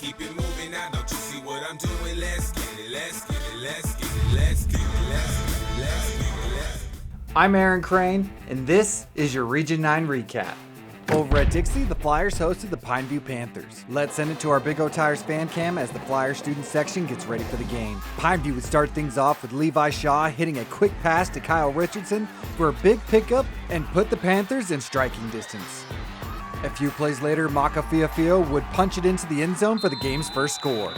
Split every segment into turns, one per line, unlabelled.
keep it moving now. Don't you see what I'm doing? Let's get it, let's get it, let's get it, let's get it, let's get it, let's get it, let's get it.
I'm Aaron Crane, and this is your Region 9 recap. Over at Dixie, the Flyers hosted the Pineview Panthers. Let's send it to our Big O Tires fan cam as the Flyers student section gets ready for the game. Pineview would start things off with Levi Shaw hitting a quick pass to Kyle Richardson for a big pickup and put the Panthers in striking distance. A few plays later, Maka Fiafio would punch it into the end zone for the game's first score.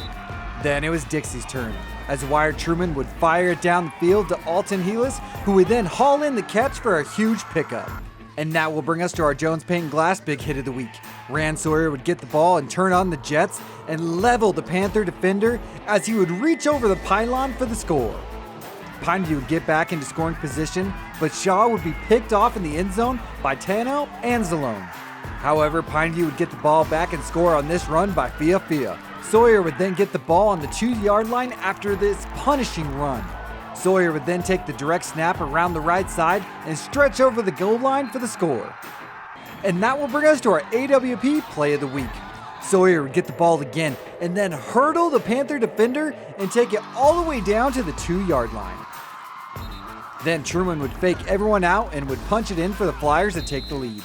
Then it was Dixie's turn, as Wyatt Truman would fire it down the field to Alton Heelis, who would then haul in the catch for a huge pickup. And that will bring us to our Jones Paint and Glass big hit of the week. Rand Sawyer would get the ball and turn on the Jets and level the Panther defender as he would reach over the pylon for the score. Pineview would get back into scoring position, but Shaw would be picked off in the end zone by Tano Anzalone. However, Pineview would get the ball back and score on this run by Fiafia. Sawyer would then get the ball on the 2-yard line after this punishing run. Sawyer would then take the direct snap around the right side and stretch over the goal line for the score. And that will bring us to our AWP play of the week. Sawyer would get the ball again and then hurdle the Panther defender and take it all the way down to the 2-yard line. Then Truman would fake everyone out and would punch it in for the Flyers to take the lead.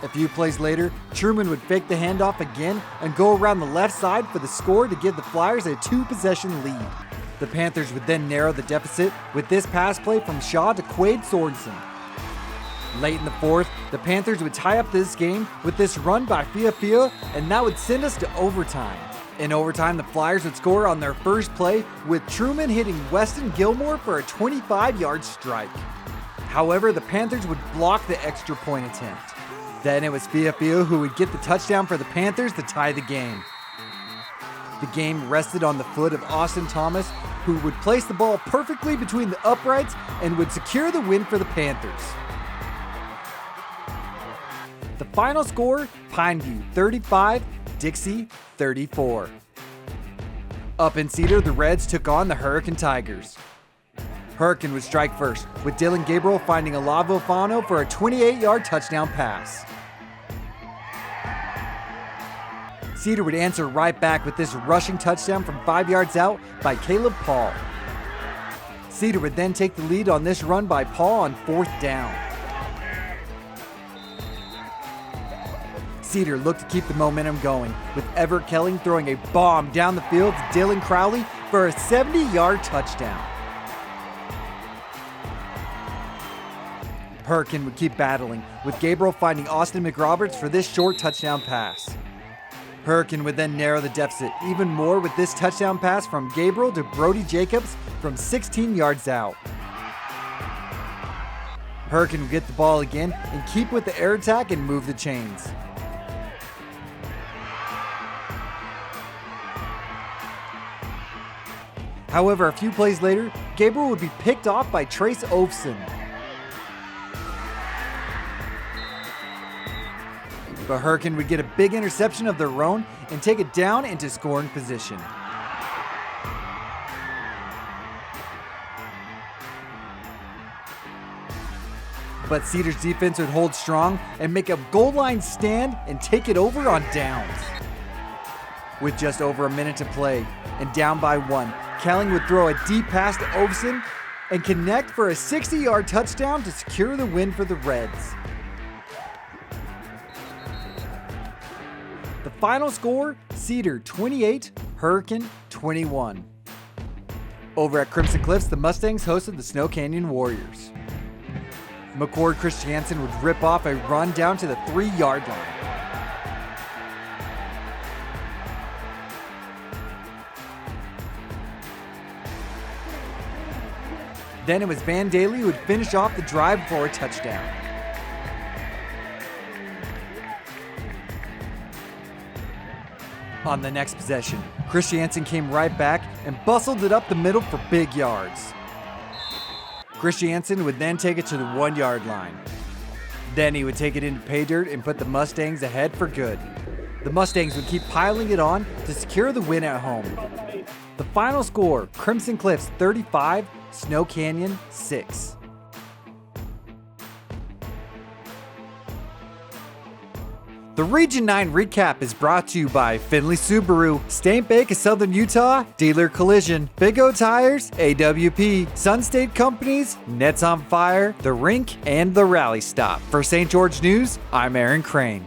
A few plays later, Truman would fake the handoff again and go around the left side for the score to give the Flyers a 2-possession lead. The Panthers would then narrow the deficit with this pass play from Shaw to Quade Sorensen. Late in the fourth, the Panthers would tie up this game with this run by Fiafia, and that would send us to overtime. In overtime, the Flyers would score on their first play with Truman hitting Weston Gilmore for a 25-yard strike. However, the Panthers would block the extra point attempt. Then it was Fiafia who would get the touchdown for the Panthers to tie the game. The game rested on the foot of Austin Thomas, who would place the ball perfectly between the uprights and would secure the win for the Panthers. The final score, Pineview 35, Dixie 34. Up in Cedar, the Reds took on the Hurricane Tigers. Hurricane would strike first, with Dylan Gabriel finding Olavo Fano for a 28-yard touchdown pass. Cedar would answer right back with this rushing touchdown from 5 yards out by Caleb Paul. Cedar would then take the lead on this run by Paul on 4th down. Cedar looked to keep the momentum going, with Everett Kelly throwing a bomb down the field to Dylan Crowley for a 70-yard touchdown. Hurricane would keep battling, with Gabriel finding Austin McRoberts for this short touchdown pass. Hurricane would then narrow the deficit even more with this touchdown pass from Gabriel to Brody Jacobs from 16 yards out. Hurricane would get the ball again and keep with the air attack and move the chains. However, a few plays later, Gabriel would be picked off by Trace Oafson. But Hurricane would get a big interception of their own and take it down into scoring position. But Cedar's defense would hold strong and make a goal line stand and take it over on downs. With just over a minute to play and down by 1, Kelling would throw a deep pass to Oafson and connect for a 60-yard touchdown to secure the win for the Reds. The final score, Cedar 28, Hurricane 21. Over at Crimson Cliffs, the Mustangs hosted the Snow Canyon Warriors. McCord Christiansen would rip off a run down to the 3-yard line. Then it was Van Daly who would finish off the drive for a touchdown. On the next possession, Christiansen came right back and bustled it up the middle for big yards. Christiansen would then take it to the 1-yard line. Then he would take it into pay dirt and put the Mustangs ahead for good. The Mustangs would keep piling it on to secure the win at home. The final score, Crimson Cliffs 35, Snow Canyon 6. The Region 9 recap is brought to you by Findlay Subaru, Stamp Bank of Southern Utah, Dealer Collision, Big O Tires, AWP, Sun State Companies, Nets on Fire, The Rink, and The Rally Stop. For St. George News, I'm Aaron Crane.